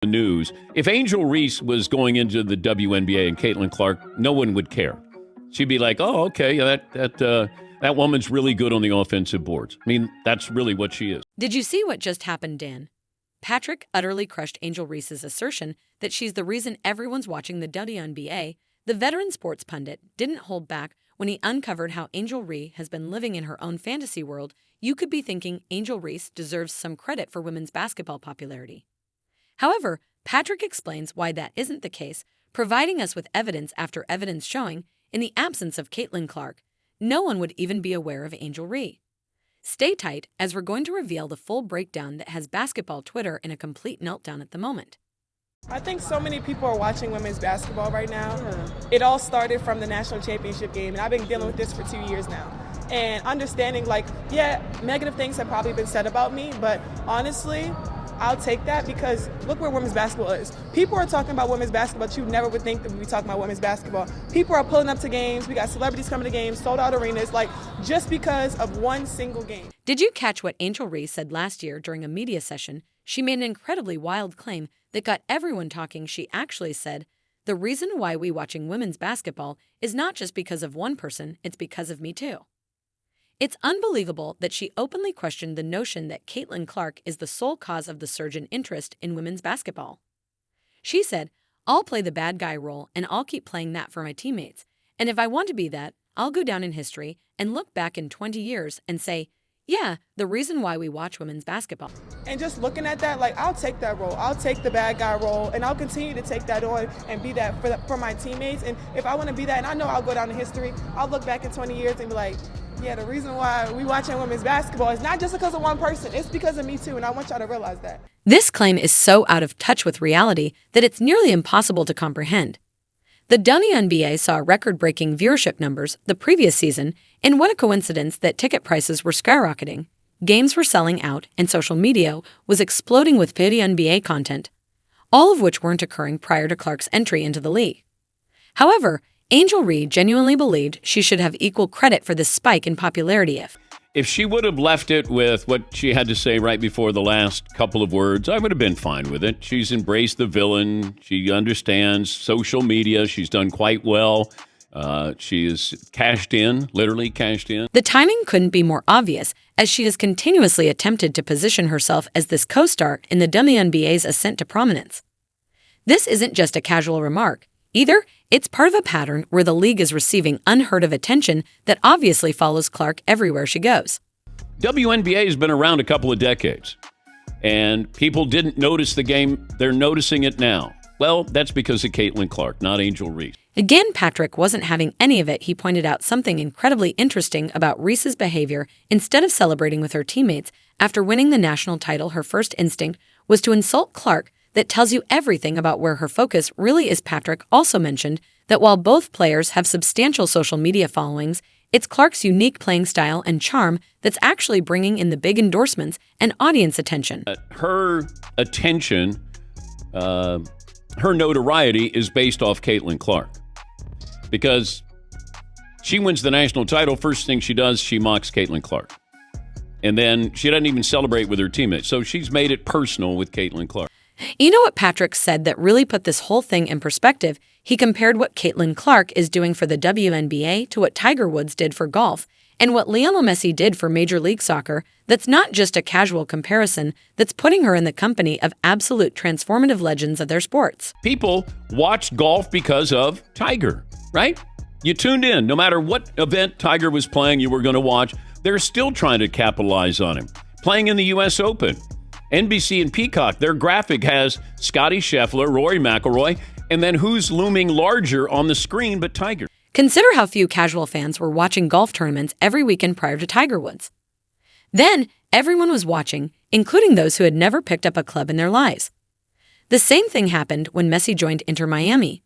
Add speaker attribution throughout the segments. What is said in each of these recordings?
Speaker 1: The news. If Angel Reese was going into the WNBA and Caitlin Clark, no one would care. She'd be like, "Oh, okay, that woman's really good on the offensive boards." I mean, that's really what she is.
Speaker 2: Did you see what just happened, Dan? Patrick utterly crushed Angel Reese's assertion that she's the reason everyone's watching the WNBA. The veteran sports pundit didn't hold back when he uncovered how Angel Reese has been living in her own fantasy world. You could be thinking Angel Reese deserves some credit for women's basketball popularity. However, Patrick explains why that isn't the case, providing us with evidence after evidence showing, in the absence of Caitlin Clark, no one would even be aware of Angel Reese. Stay tight, as we're going to reveal the full breakdown that has basketball Twitter in a complete meltdown at the moment.
Speaker 3: I think so many people are watching women's basketball right now. It all started from the national championship game, and I've been dealing with this for 2 years now. And understanding, negative things have probably been said about me, but honestly, I'll take that because look where women's basketball is. People are talking about women's basketball, but you never would think that we'd be talking about women's basketball. People are pulling up to games. We got celebrities coming to games, sold out arenas, just because of one single game.
Speaker 2: Did you catch what Angel Reese said last year during a media session? She made an incredibly wild claim that got everyone talking. She actually said, "The reason why we watching women's basketball is not just because of one person, it's because of me too." It's unbelievable that she openly questioned the notion that Caitlin Clark is the sole cause of the surge in interest in women's basketball. She said, "I'll play the bad guy role and I'll keep playing that for my teammates. And if I want to be that, I'll go down in history and look back in 20 years and say, yeah, the reason why we watch women's basketball."
Speaker 3: And just looking at that, I'll take that role. I'll take the bad guy role, and I'll continue to take that on and be that for my teammates. And if I want to be that, and I know I'll go down in history, I'll look back in 20 years and be like, yeah, the reason why we watching women's basketball is not just because of one person. It's because of me too, and I want y'all to realize that.
Speaker 2: This claim is so out of touch with reality that it's nearly impossible to comprehend. The WNBA saw record-breaking viewership numbers the previous season, and what a coincidence that ticket prices were skyrocketing, games were selling out, and social media was exploding with WNBA content, all of which weren't occurring prior to Clark's entry into the league. However, Angel Reese genuinely believed she should have equal credit for this spike in popularity.
Speaker 1: If she would have left it with what she had to say right before the last couple of words, I would have been fine with it. She's embraced the villain. She understands social media. She's done quite well. She is cashed in, literally cashed in.
Speaker 2: The timing couldn't be more obvious, as she has continuously attempted to position herself as this co-star in the WNBA's ascent to prominence. This isn't just a casual remark. Either, it's part of a pattern where the league is receiving unheard of attention that obviously follows Clark everywhere she goes.
Speaker 1: WNBA has been around a couple of decades, and people didn't notice the game. They're noticing it now. Well, that's because of Caitlin Clark, not Angel Reese.
Speaker 2: Again, Patrick wasn't having any of it. He pointed out something incredibly interesting about Reese's behavior. Instead of celebrating with her teammates after winning the national title, her first instinct was to insult Clark. That tells you everything about where her focus really is. Patrick also mentioned that while both players have substantial social media followings, it's Clark's unique playing style and charm that's actually bringing in the big endorsements and audience attention.
Speaker 1: Her attention, her notoriety is based off Caitlin Clark. Because she wins the national title, first thing she does, she mocks Caitlin Clark. And then she doesn't even celebrate with her teammates. So she's made it personal with Caitlin Clark.
Speaker 2: You know what Patrick said that really put this whole thing in perspective? He compared what Caitlin Clark is doing for the WNBA to what Tiger Woods did for golf and what Lionel Messi did for Major League Soccer. That's not just a casual comparison, that's putting her in the company of absolute transformative legends of their sports.
Speaker 1: People watched golf because of Tiger, right? You tuned in. No matter what event Tiger was playing, you were going to watch. They're still trying to capitalize on him. Playing in the U.S. Open. NBC and Peacock, their graphic has Scottie Scheffler, Rory McIlroy, and then who's looming larger on the screen but Tiger?
Speaker 2: Consider how few casual fans were watching golf tournaments every weekend prior to Tiger Woods. Then, everyone was watching, including those who had never picked up a club in their lives. The same thing happened when Messi joined Inter Miami.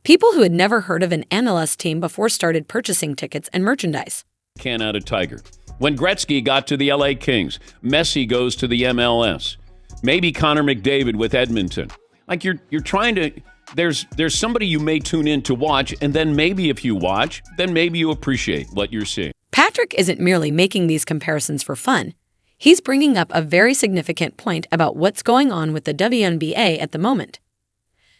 Speaker 2: People who had never heard of an MLS team before started purchasing tickets and merchandise.
Speaker 1: Can out of Tiger. When Gretzky got to the LA Kings, Messi goes to the MLS. Maybe Connor McDavid with Edmonton. Like you're trying to, there's somebody you may tune in to watch, and then maybe if you watch, then maybe you appreciate what you're seeing.
Speaker 2: Patrick isn't merely making these comparisons for fun. he's bringing up a very significant point about what's going on with the WNBA at the moment.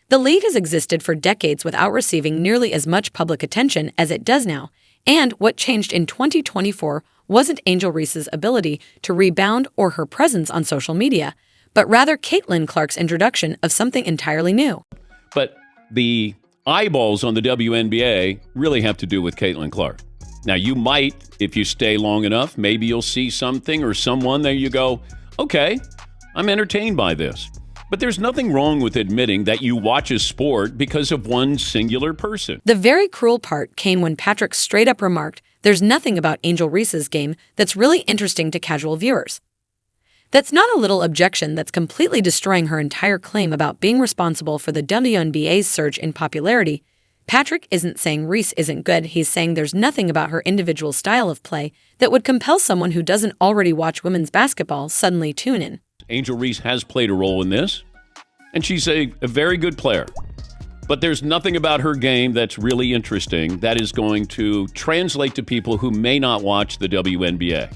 Speaker 2: The league has existed for decades without receiving nearly as much public attention as it does now, and what changed in 2024 wasn't Angel Reese's ability to rebound or her presence on social media, but rather Caitlin Clark's introduction of something entirely new.
Speaker 1: But the eyeballs on the WNBA really have to do with Caitlin Clark. Now, you might, if you stay long enough, maybe you'll see something or someone there you go, okay, I'm entertained by this. But there's nothing wrong with admitting that you watch a sport because of one singular person.
Speaker 2: The very cruel part came when Patrick straight up remarked, "There's nothing about Angel Reese's game that's really interesting to casual viewers." That's not a little objection that's completely destroying her entire claim about being responsible for the WNBA's surge in popularity. Patrick isn't saying Reese isn't good, he's saying there's nothing about her individual style of play that would compel someone who doesn't already watch women's basketball suddenly tune in.
Speaker 1: Angel Reese has played a role in this, and she's a very good player. But there's nothing about her game that's really interesting that is going to translate to people who may not watch the WNBA,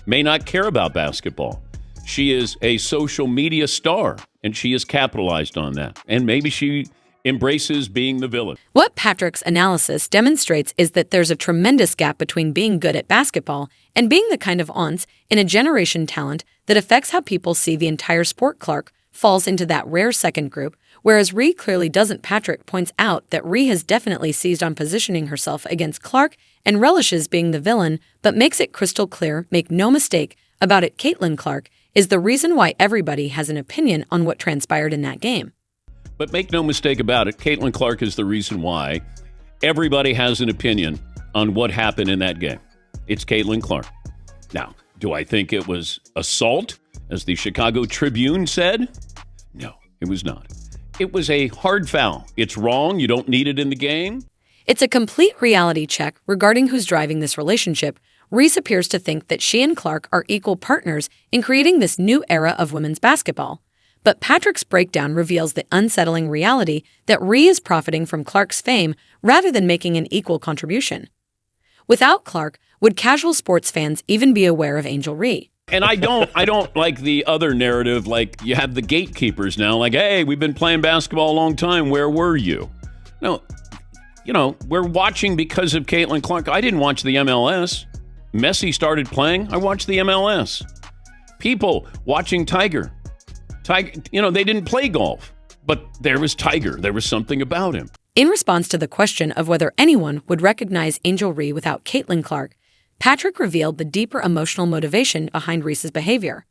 Speaker 1: may not care about basketball. She is a social media star, and she has capitalized on that. And maybe she embraces being the villain.
Speaker 2: What Patrick's analysis demonstrates is that there's a tremendous gap between being good at basketball and being the kind of once in a generation talent that affects how people see the entire sport. Clark falls into that rare second group, whereas Ree clearly doesn't. Patrick points out that Ree has definitely seized on positioning herself against Clark and relishes being the villain, but makes it crystal clear, make no mistake about it, Caitlin Clark is the reason why everybody has an opinion on what transpired in that game.
Speaker 1: But make no mistake about it, Caitlin Clark is the reason why everybody has an opinion on what happened in that game. It's Caitlin Clark. Now, do I think it was assault, as the Chicago Tribune said? No, it was not. It was a hard foul. It's wrong. You don't need it in the game.
Speaker 2: It's a complete reality check regarding who's driving this relationship. Reese appears to think that she and Clark are equal partners in creating this new era of women's basketball. But Patrick's breakdown reveals the unsettling reality that Ree is profiting from Clark's fame rather than making an equal contribution. Without Clark, would casual sports fans even be aware of Angel Ree?
Speaker 1: And I don't like the other narrative, like you have the gatekeepers now, like, hey, we've been playing basketball a long time. Where were you? No, we're watching because of Caitlin Clark. I didn't watch the MLS. Messi started playing. I watched the MLS. People watching Tiger, they didn't play golf, but there was Tiger. There was something about him.
Speaker 2: In response to the question of whether anyone would recognize Angel Ree without Caitlin Clark, Patrick revealed the deeper emotional motivation behind Reese's behavior.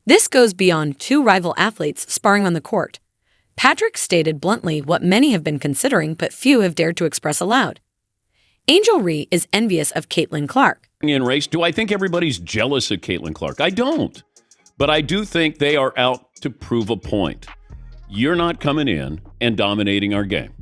Speaker 2: This goes beyond two rival athletes sparring on the court. Patrick stated bluntly what many have been considering but few have dared to express aloud. Angel Ree is envious of Caitlin Clark.
Speaker 1: In race, do I think everybody's jealous of Caitlin Clark? I don't. But I do think they are out to prove a point. You're not coming in and dominating our game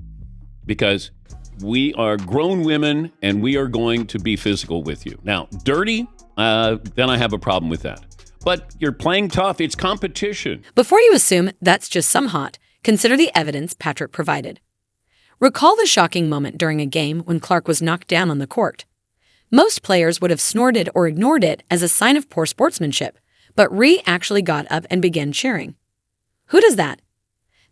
Speaker 1: because we are grown women and we are going to be physical with you. Now, dirty, then I have a problem with that. But you're playing tough. It's competition.
Speaker 2: Before you assume that's just some hot, consider the evidence Patrick provided. Recall the shocking moment during a game when Clark was knocked down on the court. Most players would have snorted or ignored it as a sign of poor sportsmanship, but Ree actually got up and began cheering. Who does that?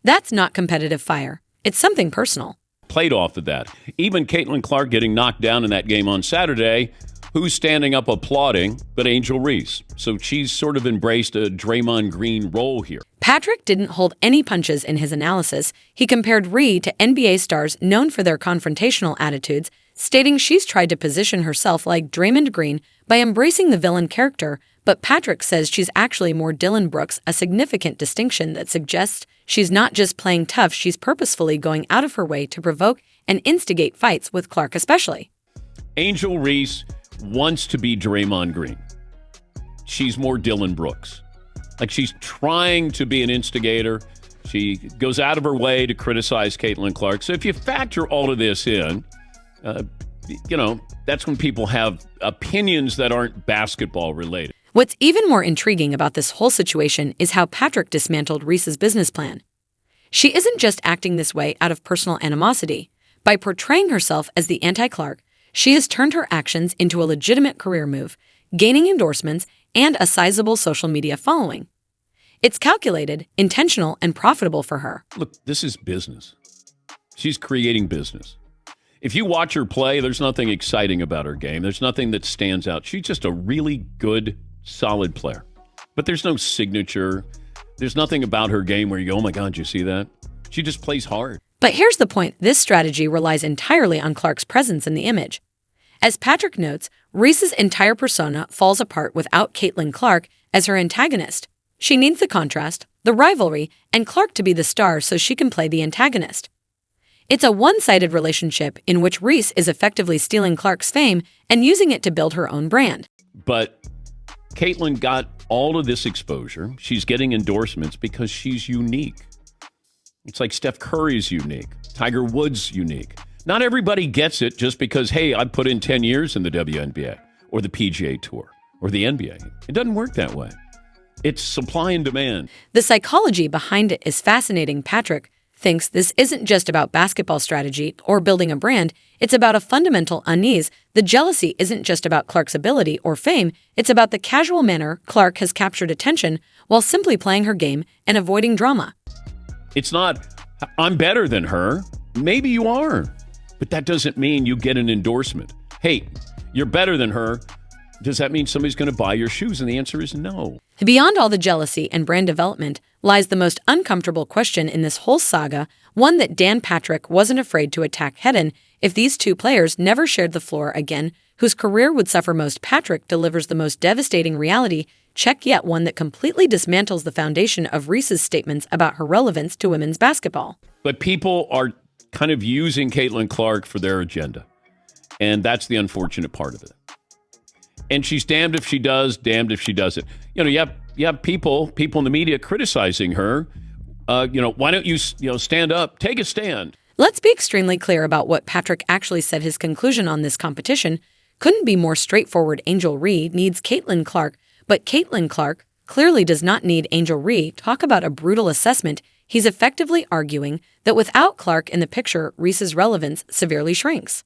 Speaker 2: That's not competitive fire. It's something personal.
Speaker 1: Played off of that. Even Caitlin Clark getting knocked down in that game on Saturday, who's standing up applauding but Angel Reese? So she's sort of embraced a Draymond Green role here.
Speaker 2: Patrick didn't hold any punches in his analysis. He compared Ree to NBA stars known for their confrontational attitudes, stating she's tried to position herself like Draymond Green by embracing the villain character, but Patrick says she's actually more Dylan Brooks, a significant distinction that suggests she's not just playing tough, she's purposefully going out of her way to provoke and instigate fights with Clark especially.
Speaker 1: Angel Reese wants to be Draymond Green. She's more Dylan Brooks. Like she's trying to be an instigator. She goes out of her way to criticize Caitlin Clark. So if you factor all of this in, that's when people have opinions that aren't basketball related.
Speaker 2: What's even more intriguing about this whole situation is how Patrick dismantled Reese's business plan. She isn't just acting this way out of personal animosity. By portraying herself as the anti-Clark, she has turned her actions into a legitimate career move, gaining endorsements and a sizable social media following. It's calculated, intentional, and profitable for her.
Speaker 1: Look, this is business. She's creating business. If you watch her play, there's nothing exciting about her game. There's nothing that stands out. She's just a really good, solid player. But there's no signature. There's nothing about her game where you go, oh my God, you see that? She just plays hard.
Speaker 2: But here's the point. This strategy relies entirely on Clark's presence in the image. As Patrick notes, Reese's entire persona falls apart without Caitlin Clark as her antagonist. She needs the contrast, the rivalry, and Clark to be the star so she can play the antagonist. It's a one-sided relationship in which Reese is effectively stealing Clark's fame and using it to build her own brand.
Speaker 1: But Caitlin got all of this exposure. She's getting endorsements because she's unique. It's like Steph Curry's unique. Tiger Woods' unique. Not everybody gets it just because, hey, I put in 10 years in the WNBA or the PGA Tour or the NBA. It doesn't work that way. It's supply and demand.
Speaker 2: The psychology behind it is fascinating. Patrick thinks this isn't just about basketball strategy or building a brand. It's about a fundamental unease. The jealousy isn't just about Clark's ability or fame. It's about the casual manner Clark has captured attention while simply playing her game and avoiding drama.
Speaker 1: It's not, I'm better than her. Maybe you are. But that doesn't mean you get an endorsement. Hey, you're better than her. Does that mean somebody's going to buy your shoes? And the answer is no.
Speaker 2: Beyond all the jealousy and brand development lies the most uncomfortable question in this whole saga, one that Dan Patrick wasn't afraid to attack head-on. If these two players never shared the floor again, whose career would suffer most? Patrick delivers the most devastating reality check yet, one that completely dismantles the foundation of Reese's statements about her relevance to women's basketball.
Speaker 1: But people are kind of using Caitlin Clark for their agenda. And that's the unfortunate part of it. And she's damned if she does, damned if she doesn't. You have people in the media criticizing her. Why don't you stand up, take a stand?
Speaker 2: Let's be extremely clear about what Patrick actually said. His conclusion on this competition couldn't be more straightforward. Angel Reese needs Caitlin Clark, but Caitlin Clark clearly does not need Angel Reese. Talk about a brutal assessment. He's effectively arguing that without Clark in the picture, Reese's relevance severely shrinks.